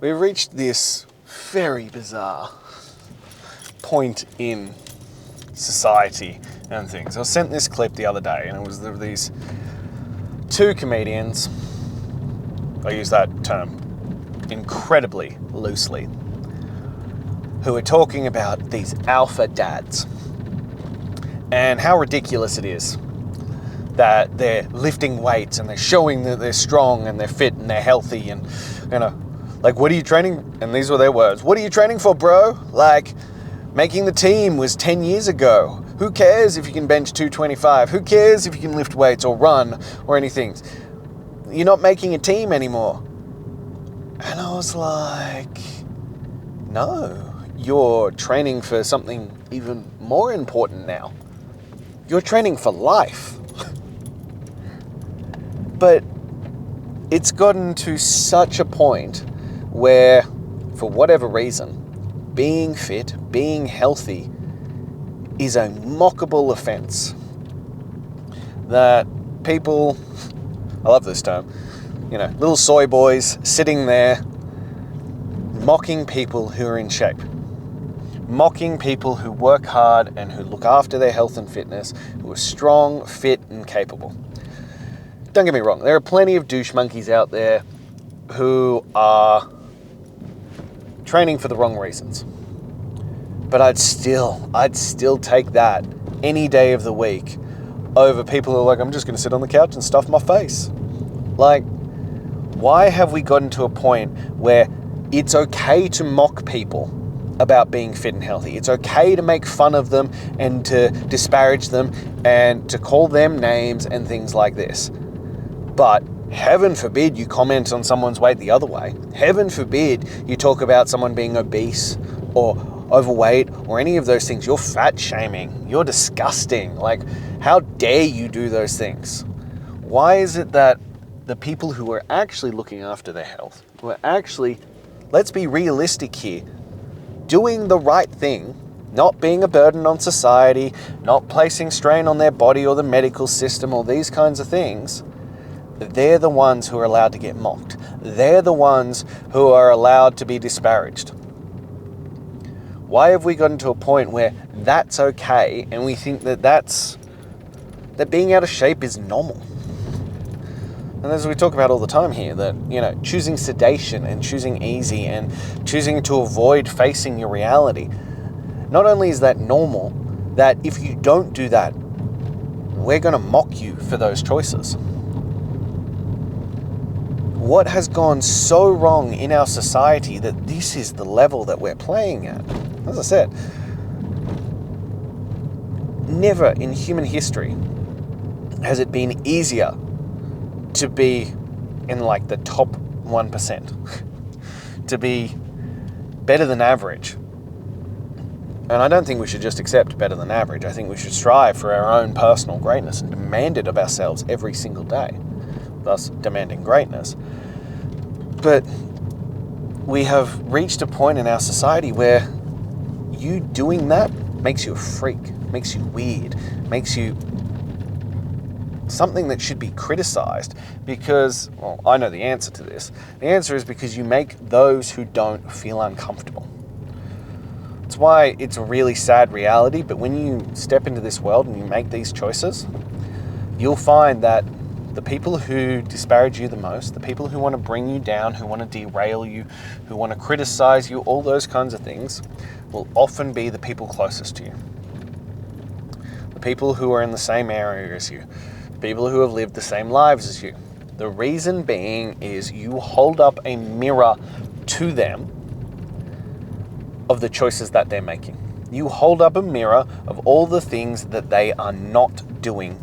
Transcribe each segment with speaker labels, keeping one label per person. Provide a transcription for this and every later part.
Speaker 1: We've reached this very bizarre point in society and things. I was sent this clip the other day, and it was these two comedians, I use that term incredibly loosely, who were talking about these alpha dads and how ridiculous it is that they're lifting weights and they're showing that they're strong and they're fit and they're healthy and, you know, like, what are you training? And these were their words. What are you training for, bro? Like, making the team was 10 years ago. Who cares if you can bench 225? Who cares if you can lift weights or run or anything? You're not making a team anymore. And I was like, no, you're training for something even more important now. You're training for life. But it's gotten to such a point where, for whatever reason, being fit, being healthy is a mockable offense. That people, I love this term, you know, little soy boys sitting there mocking people who are in shape, mocking people who work hard and who look after their health and fitness, who are strong, fit, and capable. Don't get me wrong, there are plenty of douche monkeys out there who are training for the wrong reasons. But I'd still take that any day of the week over people who are like, I'm just going to sit on the couch and stuff my face. Like, why have we gotten to a point where it's okay to mock people about being fit and healthy? It's okay to make fun of them and to disparage them and to call them names and things like this. But heaven forbid you comment on someone's weight the other way. Heaven forbid you talk about someone being obese or overweight or any of those things. You're fat shaming. You're disgusting. Like, how dare you do those things? Why is it that the people who are actually looking after their health, who are actually, let's be realistic here, doing the right thing, not being a burden on society, not placing strain on their body or the medical system or these kinds of things, they're the ones who are allowed to get mocked. They're the ones who are allowed to be disparaged. Why have we gotten to a point where that's okay and we think that being out of shape is normal? And as we talk about all the time here, that, you know, choosing sedation and choosing easy and choosing to avoid facing your reality, not only is that normal, that if you don't do that, we're going to mock you for those choices. What has gone so wrong in our society that this is the level that we're playing at? As I said, never in human history has it been easier to be in like the top 1%, to be better than average. And I don't think we should just accept better than average. I think we should strive for our own personal greatness and demand it of ourselves every single day, thus demanding greatness. But we have reached a point in our society where you doing that makes you a freak, makes you weird, makes you something that should be criticized because, well, I know the answer to this. The answer is because you make those who don't feel uncomfortable. It's why it's a really sad reality, but when you step into this world and you make these choices, you'll find that the people who disparage you the most, the people who want to bring you down, who want to derail you, who want to criticize you, all those kinds of things, will often be the people closest to you. The people who are in the same area as you, the people who have lived the same lives as you. The reason being is you hold up a mirror to them of the choices that they're making. You hold up a mirror of all the things that they are not doing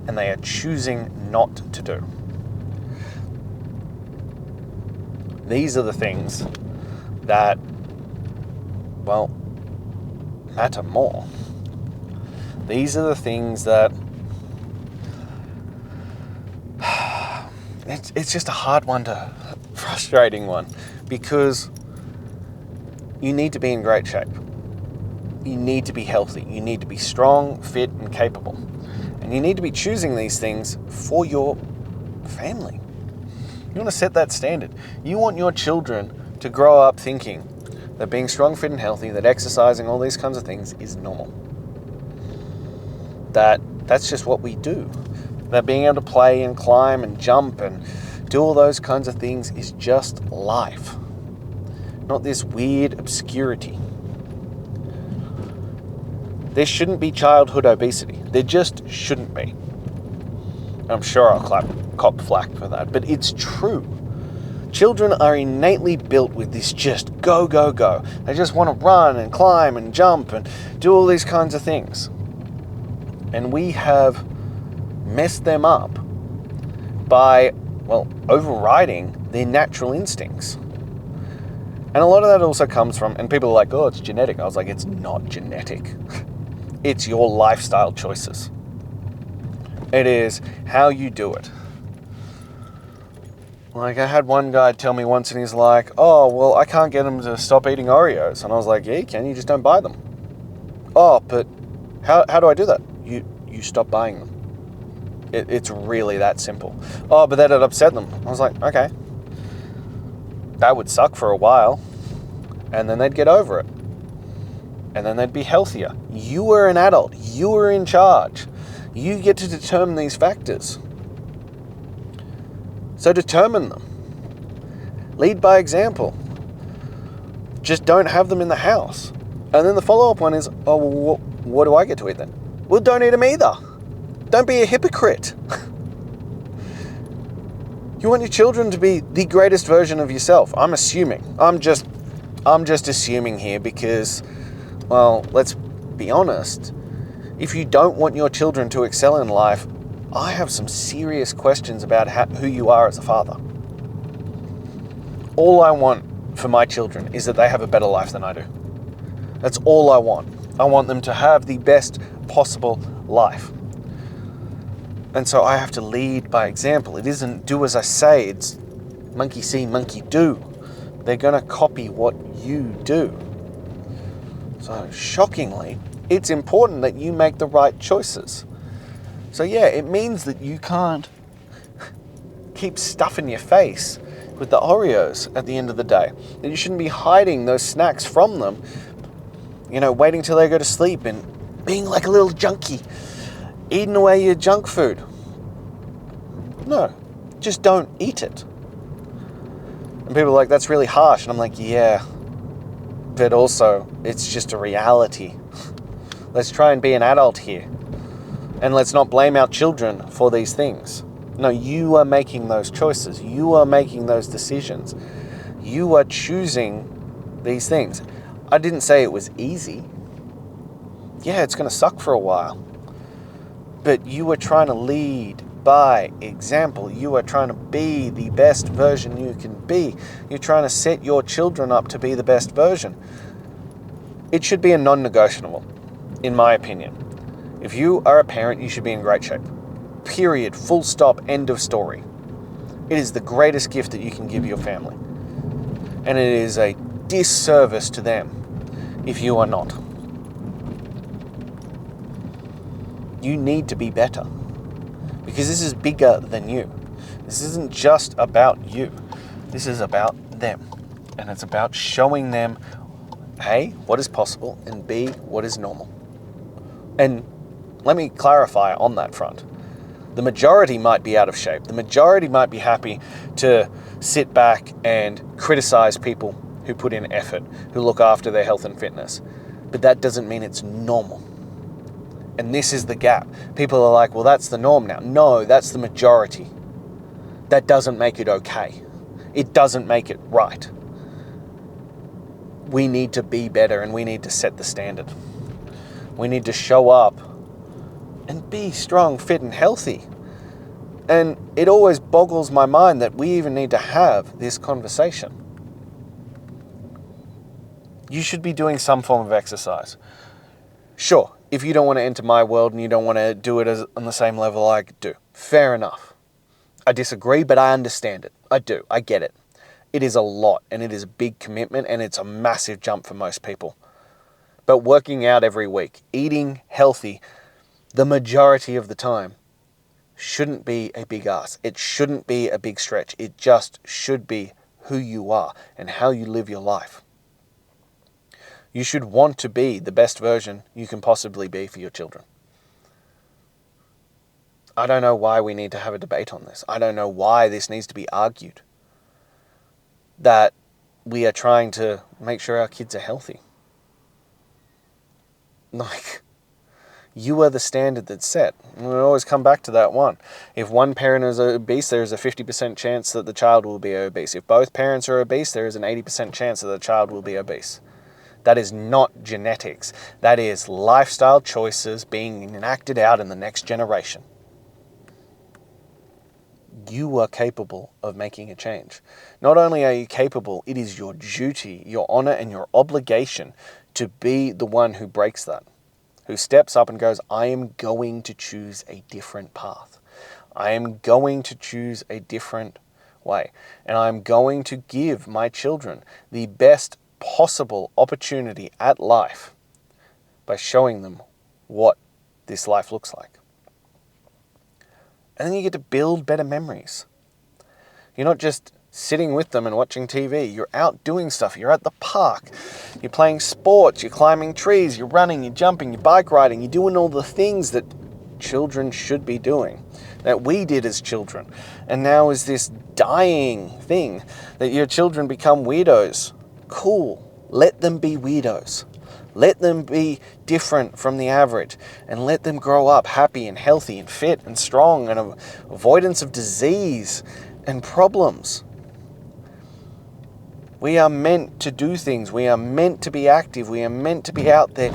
Speaker 1: and they are choosing not to do. These are the things that, well, matter more. These are the things that it's just a hard one frustrating one, because you need to be in great shape. You need to be healthy. You need to be strong, fit, and capable. And you need to be choosing these things for your family. You want to set that standard. You want your children to grow up thinking that being strong, fit, and healthy, that exercising, all these kinds of things is normal. That's just what we do. That being able to play and climb and jump and do all those kinds of things is just life. Not this weird obscurity. There shouldn't be childhood obesity. There just shouldn't be. I'm sure I'll cop flack for that, but it's true. Children are innately built with this just go, go, go. They just want to run and climb and jump and do all these kinds of things. And we have messed them up by, overriding their natural instincts. And a lot of that also comes from, and people are like, oh, it's genetic. I was like, it's not genetic. It's your lifestyle choices. It is how you do it. Like, I had one guy tell me once, and he's like, oh, well, I can't get him to stop eating Oreos. And I was like, yeah, you can, you just don't buy them. Oh, but how do I do that? You stop buying them. It's really that simple. Oh, but that'd upset them. I was like, okay. That would suck for a while. And then they'd get over it. And then they'd be healthier. You are an adult. You are in charge. You get to determine these factors. So determine them. Lead by example. Just don't have them in the house. And then the follow-up one is, oh, well, what do I get to eat then? Well, don't eat them either. Don't be a hypocrite. You want your children to be the greatest version of yourself. I'm assuming. I'm just assuming here because, well, let's be honest. If you don't want your children to excel in life, I have some serious questions about who you are as a father. All I want for my children is that they have a better life than I do. That's all I want. I want them to have the best possible life. And so I have to lead by example. It isn't do as I say, it's monkey see, monkey do. They're going to copy what you do. So shockingly, it's important that you make the right choices. So yeah, it means that you can't keep stuffing your face with the Oreos at the end of the day. That you shouldn't be hiding those snacks from them, waiting till they go to sleep and being like a little junkie, eating away your junk food. No, just don't eat it. And people are like, that's really harsh. And I'm like, yeah, but also it's just a reality. Let's try and be an adult here. And let's not blame our children for these things. No, you are making those choices. You are making those decisions. You are choosing these things. I didn't say it was easy. Yeah, it's going to suck for a while. But you are trying to lead by example. You are trying to be the best version you can be. You're trying to set your children up to be the best version. It should be a non-negotiable, in my opinion. If you are a parent, you should be in great shape. Period. Full stop. End of story. It is the greatest gift that you can give your family. And it is a disservice to them if you are not. You need to be better. Because this is bigger than you. This isn't just about you. This is about them. And it's about showing them, A, what is possible, and B, what is normal. And let me clarify on that front. The majority might be out of shape. The majority might be happy to sit back and criticize people who put in effort, who look after their health and fitness. But that doesn't mean it's normal. And this is the gap. People are like, well, that's the norm now. No, that's the majority. That doesn't make it okay. It doesn't make it right. We need to be better and we need to set the standard. We need to show up and be strong, fit, and healthy. And it always boggles my mind that we even need to have this conversation. You should be doing some form of exercise. Sure, if you don't want to enter my world and you don't want to do it on the same level I do, fair enough. I disagree, but I understand it. I do. I get it. It is a lot and it is a big commitment and it's a massive jump for most people. But working out every week, eating healthy the majority of the time shouldn't be a big ask. It shouldn't be a big stretch. It just should be who you are and how you live your life. You should want to be the best version you can possibly be for your children. I don't know why we need to have a debate on this. I don't know why this needs to be argued. That we are trying to make sure our kids are healthy. Like, you are the standard that's set. And we always come back to that one. If one parent is obese, there is a 50% chance that the child will be obese. If both parents are obese, there is an 80% chance that the child will be obese. That is not genetics. That is lifestyle choices being enacted out in the next generation. You are capable of making a change. Not only are you capable, it is your duty, your honor, and your obligation to be the one who breaks that, who steps up and goes, I am going to choose a different path. I am going to choose a different way. And I'm going to give my children the best possible opportunity at life by showing them what this life looks like. And then you get to build better memories. You're not just sitting with them and watching TV. You're out doing stuff. You're at the park. You're playing sports. You're climbing trees. You're running. You're jumping. You're bike riding. You're doing all the things that children should be doing, that we did as children. And now is this dying thing that your children become weirdos. Cool. Let them be weirdos. Let them be different from the average, and let them grow up happy and healthy and fit and strong and avoidance of disease and problems. We are meant to do things. We are meant to be active. We are meant to be out there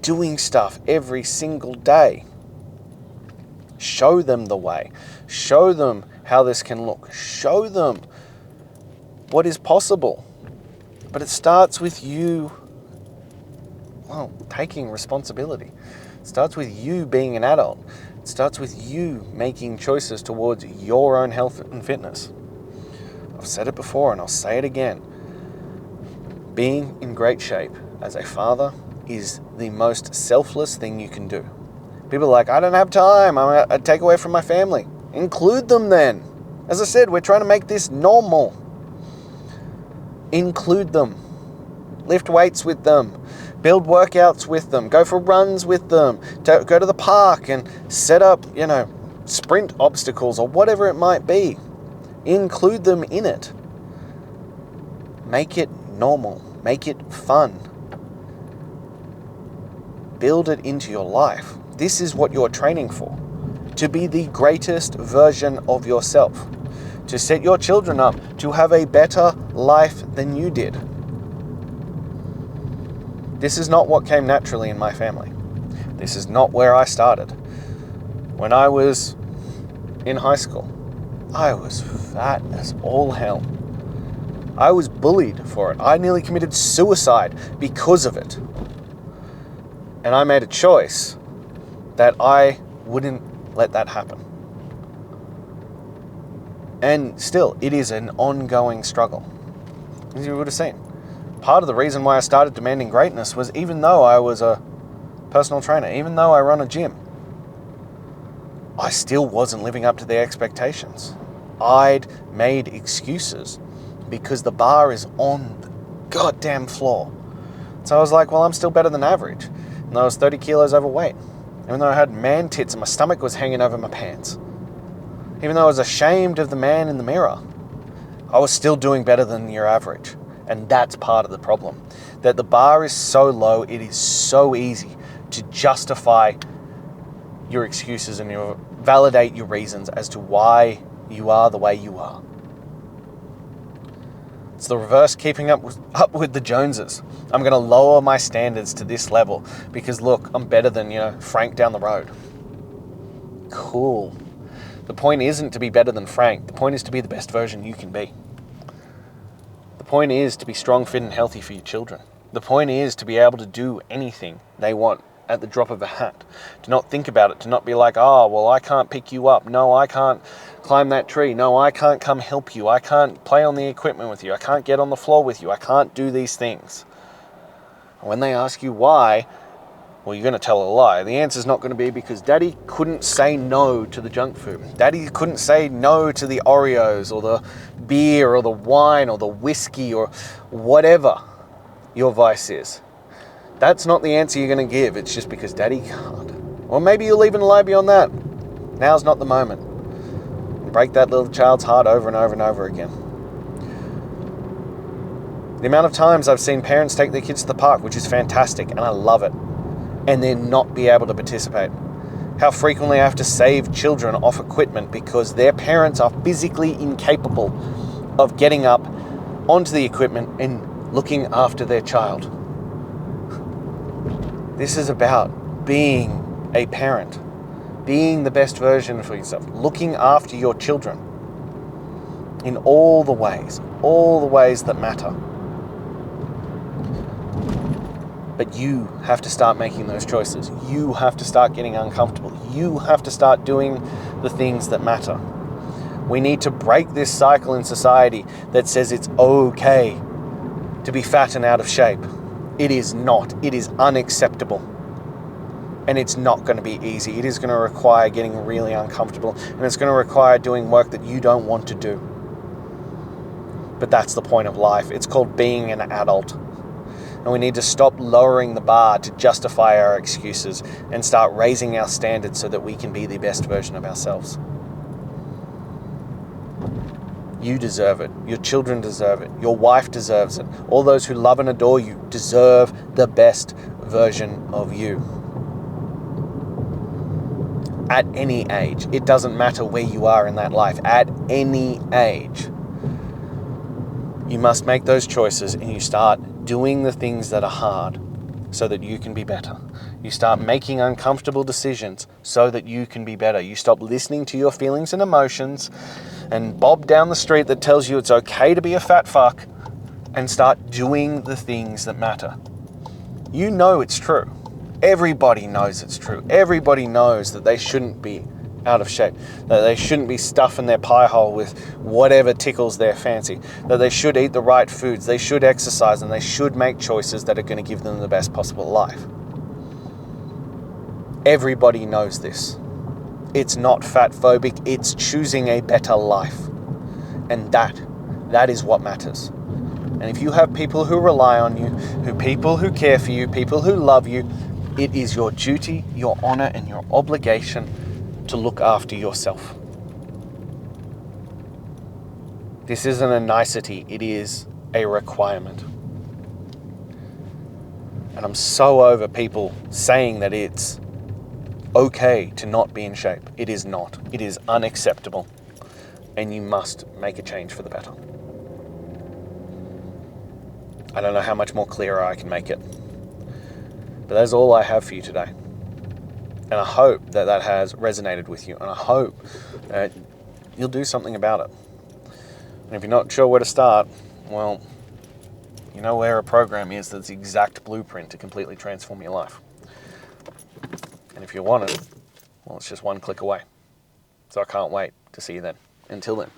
Speaker 1: doing stuff every single day. Show them the way. Show them how this can look. Show them what is possible. But it starts with you taking responsibility. It starts with you being an adult. It starts with you making choices towards your own health and fitness. I've said it before and I'll say it again. Being in great shape as a father is the most selfless thing you can do. People are like, I don't have time. I take away from my family. Include them then. As I said, we're trying to make this normal. Include them. Lift weights with them. Build workouts with them. Go for runs with them. Go to the park and set up, sprint obstacles or whatever it might be. Include them in it. Make it normal. Make it fun. Build it into your life. This is what you're training for. To be the greatest version of yourself. To set your children up to have a better life than you did. This is not what came naturally in my family. This is not where I started. When I was in high school, I was fat as all hell. I was bullied for it. I nearly committed suicide because of it. And I made a choice that I wouldn't let that happen. And still, it is an ongoing struggle. As you would have seen. Part of the reason why I started demanding greatness was even though I was a personal trainer, even though I run a gym, I still wasn't living up to their expectations. I'd made excuses because the bar is on the goddamn floor. So I was like, well, I'm still better than average. And I was 30 kilos overweight. Even though I had man tits and my stomach was hanging over my pants. Even though I was ashamed of the man in the mirror, I was still doing better than your average. And that's part of the problem. That the bar is so low, it is so easy to justify your excuses and validate your reasons as to why you are the way you are. It's the reverse keeping up with the Joneses. I'm going to lower my standards to this level because look, I'm better than, Frank down the road. Cool. The point isn't to be better than Frank. The point is to be the best version you can be. The point is to be strong, fit, and healthy for your children. The point is to be able to do anything they want at the drop of a hat. To not think about it, to not be like, oh, well, I can't pick you up. No, I can't climb that tree. No, I can't come help you. I can't play on the equipment with you. I can't get on the floor with you. I can't do these things. When they ask you why, Well, you're going to tell a lie. The answer's not going to be because Daddy couldn't say no to the junk food. Daddy couldn't say no to the Oreos or the beer or the wine or the whiskey or whatever your vice is. That's not the answer you're going to give. It's just because Daddy can't. Or maybe you'll even lie beyond that. Now's not the moment. Break that little child's heart over and over and over again. The amount of times I've seen parents take their kids to the park, which is fantastic, and I love it, and then not be able to participate. How frequently I have to save children off equipment because their parents are physically incapable of getting up onto the equipment and looking after their child. This is about being a parent, being the best version for yourself, looking after your children in all the ways that matter. But you have to start making those choices. You have to start getting uncomfortable. You have to start doing the things that matter. We need to break this cycle in society that says it's okay to be fat and out of shape. It is not. It is unacceptable. And it's not going to be easy. It is going to require getting really uncomfortable, and it's going to require doing work that you don't want to do. But that's the point of life. It's called being an adult. And we need to stop lowering the bar to justify our excuses and start raising our standards so that we can be the best version of ourselves. You deserve it. Your children deserve it. Your wife deserves it. All those who love and adore you deserve the best version of you. At any age. It doesn't matter where you are in that life. At any age. You must make those choices and you start doing the things that are hard so that you can be better. You start making uncomfortable decisions so that you can be better. You stop listening to your feelings and emotions and Bob down the street that tells you it's okay to be a fat fuck and start doing the things that matter. You know it's true. Everybody knows it's true. Everybody knows that they shouldn't be out of shape, that they shouldn't be stuffing their pie hole with whatever tickles their fancy, that they should eat the right foods, they should exercise, and they should make choices that are going to give them the best possible life. Everybody knows this. It's not fat phobic, it's choosing a better life. And that is what matters. And if you have people who rely on you, people who care for you, people who love you, it is your duty, your honor, and your obligation to look after yourself. This isn't a nicety, it is a requirement. And I'm so over people saying that it's okay to not be in shape. It is not. It is unacceptable. And you must make a change for the better. I don't know how much more clearer I can make it. But that's all I have for you today. And I hope that that has resonated with you. And I hope that you'll do something about it. And if you're not sure where to start, well, you know where a program is that's the exact blueprint to completely transform your life. And if you want it, well, it's just one click away. So I can't wait to see you then. Until then.